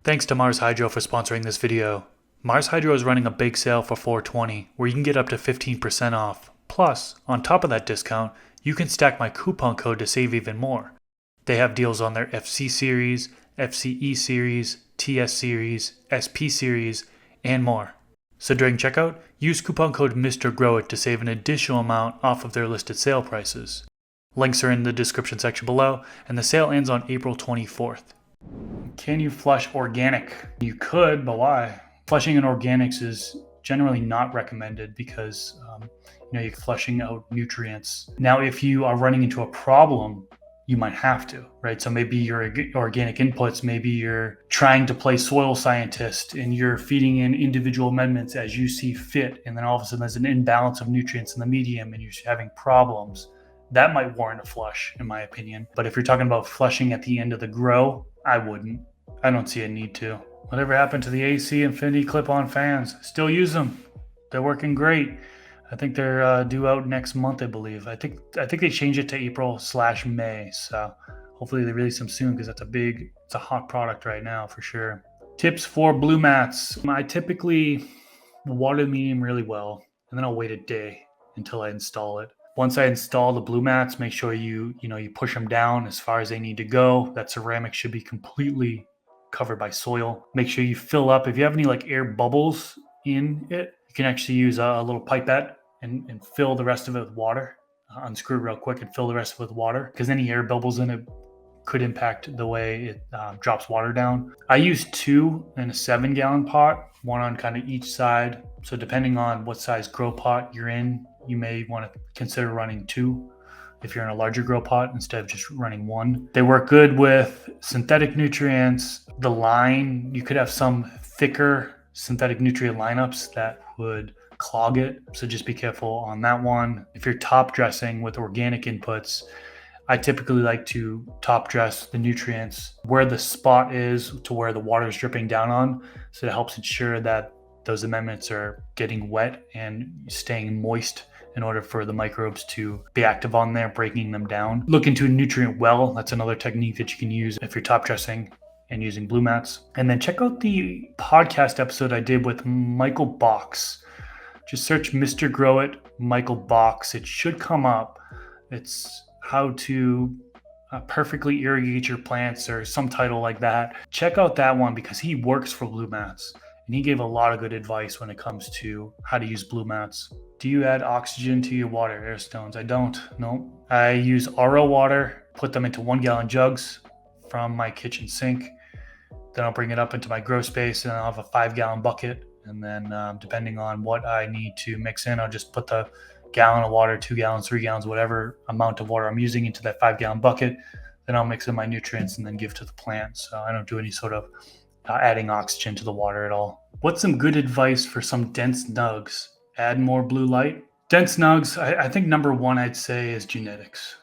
Thanks to Mars Hydro for sponsoring this video. Mars Hydro is running a big sale for 420 where you can get up to 15% off. Plus, on top of that discount, you can stack my coupon code to save even more. They have deals on their FC Series, FCE Series, TS Series, SP Series, and more. So during checkout, use coupon code MrGrowIt to save an additional amount off of their listed sale prices. Links are in the description section below, and the sale ends on April 24th. Can you flush organic? You could, but why? Flushing in organics is generally not recommended because you're flushing out nutrients. Now, if you are running into a problem, you might have to, right? So maybe your organic inputs, maybe you're trying to play soil scientist and you're feeding in individual amendments as you see fit, and then all of a sudden there's an imbalance of nutrients in the medium and you're having problems. That might warrant a flush, in my opinion. But if you're talking about flushing at the end of the grow, I wouldn't. I don't see a need to. Whatever happened to the AC Infinity clip-on fans? Still use them. They're working great. I think they're due out next month, I believe. I think they changed it to April/May. So hopefully they release them soon because it's a hot product right now for sure. Tips for blue mats. I typically water the medium really well, and then I'll wait a day until I install it. Once I install the blue mats, make sure you push them down as far as they need to go. That ceramic should be completely covered by soil. Make sure you fill up. If you have any like air bubbles in it, you can actually use a little pipette and fill the rest of it with water. Unscrew it real quick and fill the rest of it with water, because any air bubbles in it could impact the way it drops water down. I use 2 in a 7-gallon pot, one on kind of each side. So depending on what size grow pot you're in, you may want to consider running 2 if you're in a larger grow pot instead of just running 1. They work good with synthetic nutrients. The line, you could have some thicker synthetic nutrient lineups that would clog it. So just be careful on that one. If you're top dressing with organic inputs, I typically like to top dress the nutrients where the spot is to where the water is dripping down on. So it helps ensure that those amendments are getting wet and staying moist in order for the microbes to be active on there, breaking them down. Look into a nutrient well. That's another technique that you can use if you're top dressing and using blue mats. And then check out the podcast episode I did with Michael Box. Just search Mr. Grow It, Michael Box. It should come up. It's how to perfectly irrigate your plants or some title like that. Check out that one because he works for blue mats and he gave a lot of good advice when it comes to how to use blue mats. Do you add oxygen to your water, air stones? I don't. No. I use RO water, put them into 1-gallon jugs from my kitchen sink. Then I'll bring it up into my grow space and I'll have a 5-gallon bucket. And then depending on what I need to mix in, I'll just put the gallon of water, 2 gallons, 3 gallons, whatever amount of water I'm using into that 5-gallon bucket. Then I'll mix in my nutrients and then give to the plant. So I don't do any sort of adding oxygen to the water at all. What's some good advice for some dense nugs? Add more blue light. Dense nugs, I think number one I'd say is genetics.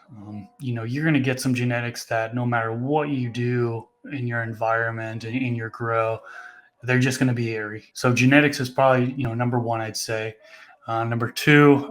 You're going to get some genetics that no matter what you do in your environment and in your grow, they're just going to be airy. So genetics is probably, number one, I'd say. Number 2,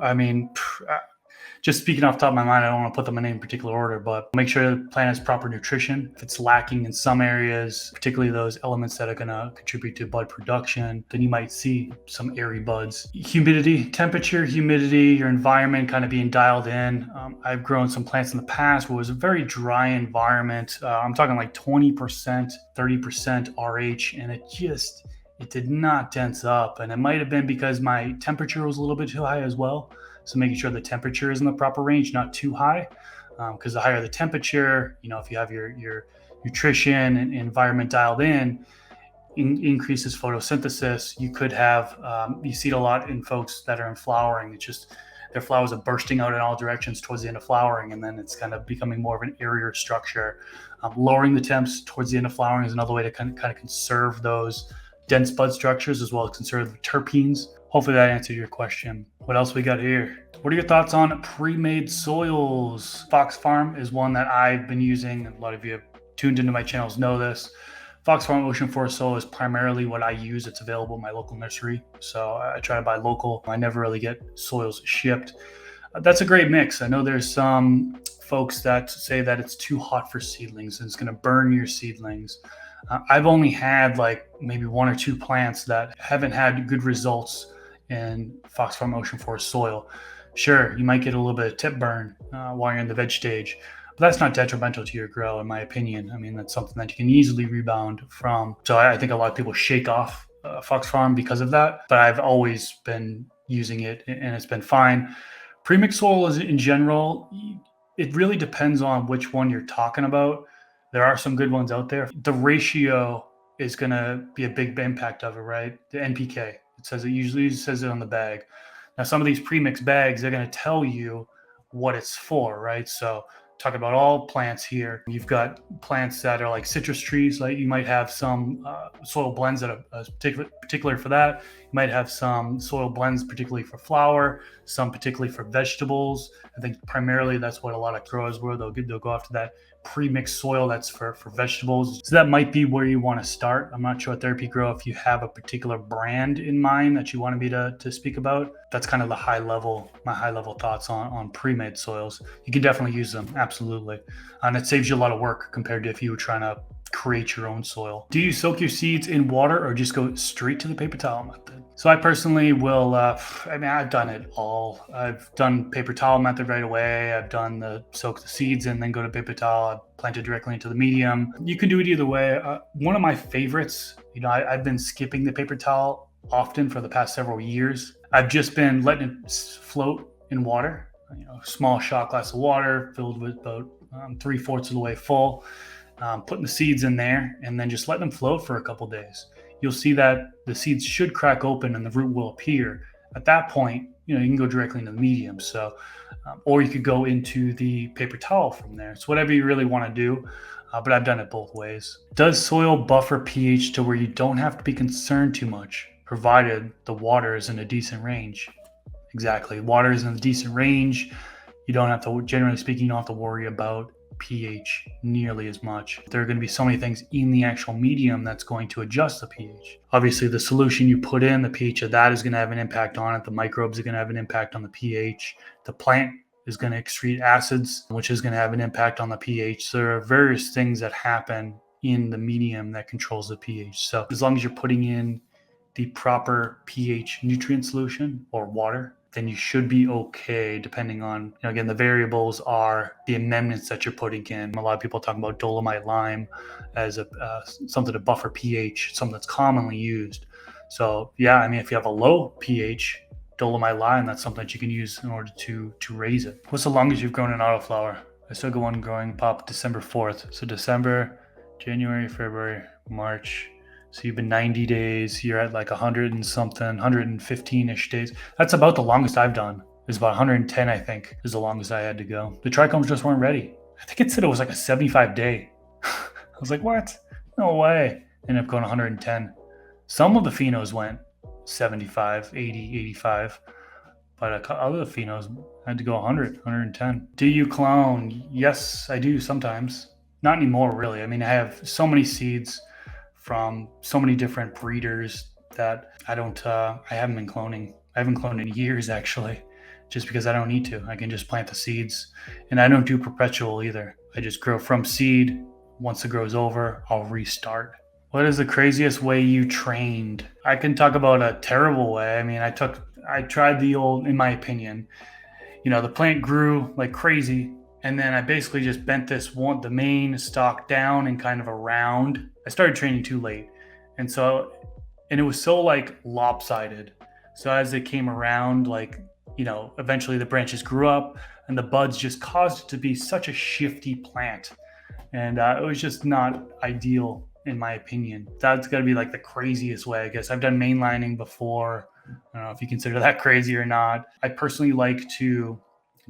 just speaking off the top of my mind, I don't want to put them in any particular order, but make sure the plant has proper nutrition. If it's lacking in some areas, particularly those elements that are going to contribute to bud production, then you might see some airy buds. Humidity, temperature, humidity, your environment kind of being dialed in. I've grown some plants in the past where it was a very dry environment. I'm talking like 20%, 30% RH, and it did not dense up. And it might have been because my temperature was a little bit too high as well. So making sure the temperature is in the proper range, not too high, because the higher the temperature, if you have your nutrition and environment dialed in, increases photosynthesis. You could have, you see it a lot in folks that are in flowering. It's just their flowers are bursting out in all directions towards the end of flowering, and then it's kind of becoming more of an airier structure. Lowering the temps towards the end of flowering is another way to kind of conserve those dense bud structures as well as conserve the terpenes. Hopefully that answered your question. What else we got here? What are your thoughts on pre-made soils? Fox Farm is one that I've been using. A lot of you have tuned into my channels know this. Fox Farm Ocean Forest soil is primarily what I use. It's available in my local nursery. So I try to buy local. I never really get soils shipped. That's a great mix. I know there's some folks that say that it's too hot for seedlings and it's going to burn your seedlings. I've only had like maybe 1 or 2 plants that haven't had good results in Fox Farm Ocean Forest soil. Sure, you might get a little bit of tip burn while you're in the veg stage, but that's not detrimental to your grow, in my opinion. I mean, that's something that you can easily rebound from. So I think a lot of people shake off Fox Farm because of that, but I've always been using it and it's been fine. Premix soil is in general, it really depends on which one you're talking about. There are some good ones out there. The ratio is going to be a big impact of it, right? The NPK. It says it usually says it on the bag. Now, some of these premix bags, they're going to tell you what it's for, right? So, talking about all plants here, you've got plants that are like citrus trees. Like you might have some soil blends that are particular for that. You might have some soil blends particularly for flower, some particularly for vegetables. I think primarily that's what a lot of growers will. They'll go after that pre-mixed soil that's for vegetables. So that might be where you want to start. I'm not sure, Therapy Grow, if you have a particular brand in mind that you wanted me to speak about. That's kind of my high level thoughts on pre-made soils. You can definitely use them, absolutely. And it saves you a lot of work compared to if you were trying to create your own soil. Do you soak your seeds in water or just go straight to the paper towel method? So I personally will, I've done it all. I've done paper towel method right away. I've done the soak the seeds and then go to paper towel. I've planted directly into the medium. You can do it either way. One of my favorites, I've been skipping the paper towel often for the past several years. I've just been letting it float in water, a small shot glass of water filled with about 3/4 of the way full. Putting the seeds in there and then just let them float for a couple days. You'll see that the seeds should crack open and the root will appear. At that point, you can go directly into the medium. So, or you could go into the paper towel from there. It's whatever you really want to do, but I've done it both ways. Does soil buffer pH to where you don't have to be concerned too much, provided the water is in a decent range? Exactly. Water is in a decent range. You don't have to, generally speaking, you don't have to worry about pH nearly as much. There are going to be so many things in the actual medium that's going to adjust the pH. Obviously, the solution you put in, the pH of that is going to have an impact on it. The microbes are going to have an impact on the pH. The plant is going to excrete acids, which is going to have an impact on the pH. So there are various things that happen in the medium that controls the pH. So as long as you're putting in the proper pH nutrient solution or water, then you should be okay, depending on, again, the variables are the amendments that you're putting in. A lot of people talk about dolomite lime as something to buffer pH, something that's commonly used. So yeah, if you have a low pH, dolomite lime, that's something that you can use in order to raise it. What's the longest you've grown an autoflower? I still got one growing pop December 4th. So December, January, February, March. So you've been 90 days, you're at like 100 and something, 115-ish days. That's about the longest I've done. It was about 110, I think, is the longest I had to go. The trichomes just weren't ready. I think it said it was like a 75-day. I was like, what? No way. Ended up going 110. Some of the phenos went 75, 80, 85. But other phenos had to go 100, 110. Do you clone? Yes, I do sometimes. Not anymore, really. I have so many seeds from so many different breeders that I haven't been cloning. I haven't cloned in years, actually, just because I don't need to. I can just plant the seeds, and I don't do perpetual either. I just grow from seed. Once it grows over, I'll restart. What is the craziest way you trained? I can talk about a terrible way. I tried the old, in my opinion, the plant grew like crazy. And then I basically just bent the main stalk down and kind of around. I started training too late. And it was so like lopsided. So as it came around, eventually the branches grew up and the buds just caused it to be such a shifty plant. And it was just not ideal, in my opinion. That's got to be like the craziest way, I guess. I've done mainlining before. I don't know if you consider that crazy or not. I personally like to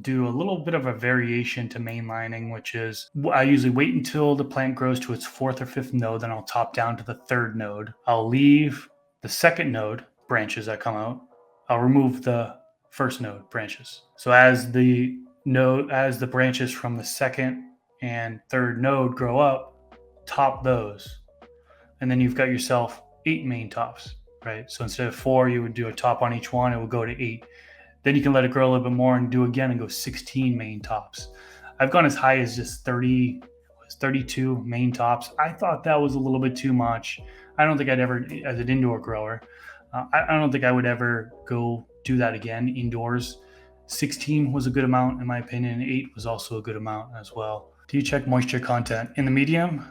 do a little bit of a variation to mainlining, which is I usually wait until the plant grows to its 4th or 5th node, then I'll top down to the 3rd node. I'll leave the 2nd node branches that come out. I'll remove the 1st node branches. So as the branches from the 2nd and 3rd node grow up, top those. And then you've got yourself 8 main tops, right? So instead of 4, you would do a top on each one, it would go to 8. Then you can let it grow a little bit more and do again and go 16 main tops. I've gone as high as just 30, was 32 main tops. I thought that was a little bit too much. I don't think I'd ever, as an indoor grower, I don't think I would ever go do that again indoors. 16 was a good amount in my opinion. 8 was also a good amount as well. Do you check moisture content? In the medium,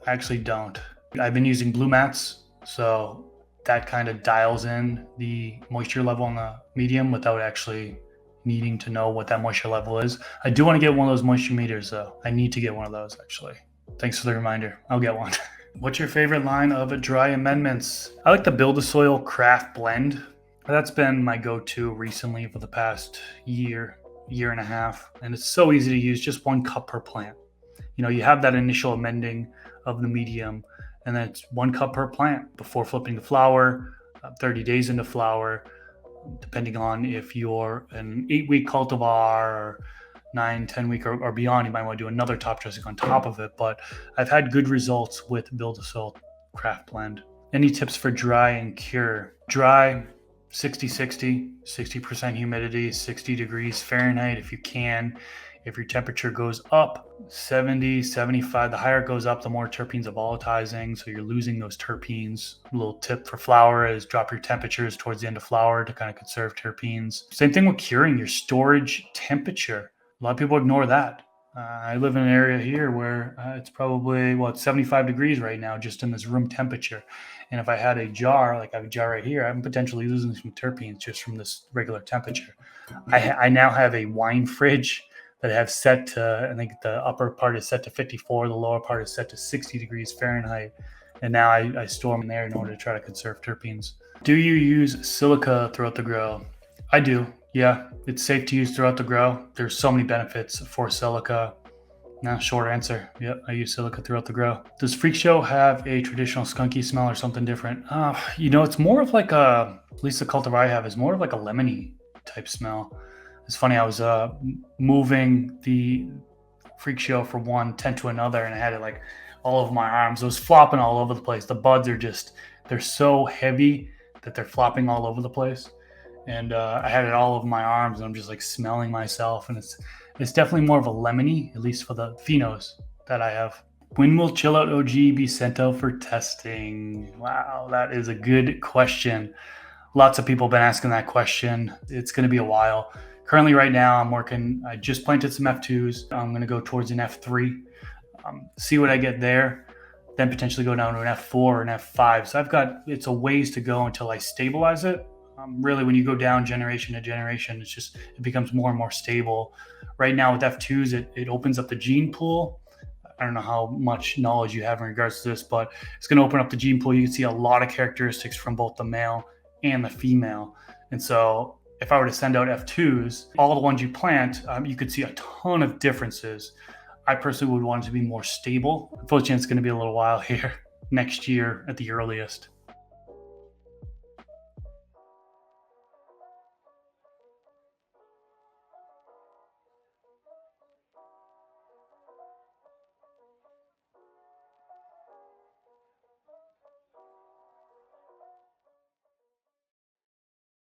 I actually don't. I've been using blue mats, so that kind of dials in the moisture level on the medium without actually needing to know what that moisture level is. I do want to get one of those moisture meters though. I need to get one of those actually. Thanks for the reminder. I'll get one. What's your favorite line of dry amendments? I like the Build a Soil Craft Blend. That's been my go-to recently for the past year and a half. And it's so easy to use, just 1 cup per plant. You know, you have that initial amending of the medium, and then it's 1 cup per plant before flipping to flower, 30 days into flower, depending on if you're an 8-week cultivar or 9-10 week or beyond, you might want to do another top dressing on top of it. But I've had good results with Build a Soil Craft Blend. Any tips for dry and cure? Dry, 60% humidity, 60 degrees Fahrenheit if you can. If your temperature goes up 70, 75, the higher it goes up, the more terpenes are volatilizing. So you're losing those terpenes. A little tip for flower is drop your temperatures towards the end of flower to kind of conserve terpenes. Same thing with curing, your storage temperature. A lot of people ignore that. I live in an area here where it's probably, it's 75 degrees right now, just in this room temperature. And if I had a jar, like I have a jar right here, I'm potentially losing some terpenes just from this regular temperature. I now have a wine fridge that I have set to, I think the upper part is set to 54, the lower part is set to 60 degrees Fahrenheit. And now I store them in there in order to try to conserve terpenes. Do you use silica throughout the grow? I do. Yeah, it's safe to use throughout the grow. There's so many benefits for silica. No, short answer. Yep, I use silica throughout the grow. Does Freak Show have a traditional skunky smell or something different? It's more of like at least the cultivar I have is more of like a lemony type smell. It's funny, I was moving the Freak Show from one tent to another, and I had it like all over my arms. It was flopping all over the place. The buds are they're so heavy that they're flopping all over the place. And I had it all over my arms, and I'm just like smelling myself. And it's definitely more of a lemony, at least for the phenos that I have. When will Chill Out OG be sent out for testing? Wow, that is a good question. Lots of people have been asking that question. It's going to be a while. Currently right now I just planted some F2s. I'm going to go towards an F3, see what I get there, then potentially go down to an F4 or an F5. So it's a ways to go until I stabilize it. Really, when you go down generation to generation, it becomes more and more stable. Right now with F2s, it opens up the gene pool. I don't know how much knowledge you have in regards to this, but it's going to open up the gene pool. You can see a lot of characteristics from both the male and the female. And so if I were to send out F2s, all the ones you plant, you could see a ton of differences. I personally would want it to be more stable. Unfortunately, it's going to be a little while here, next year at the earliest.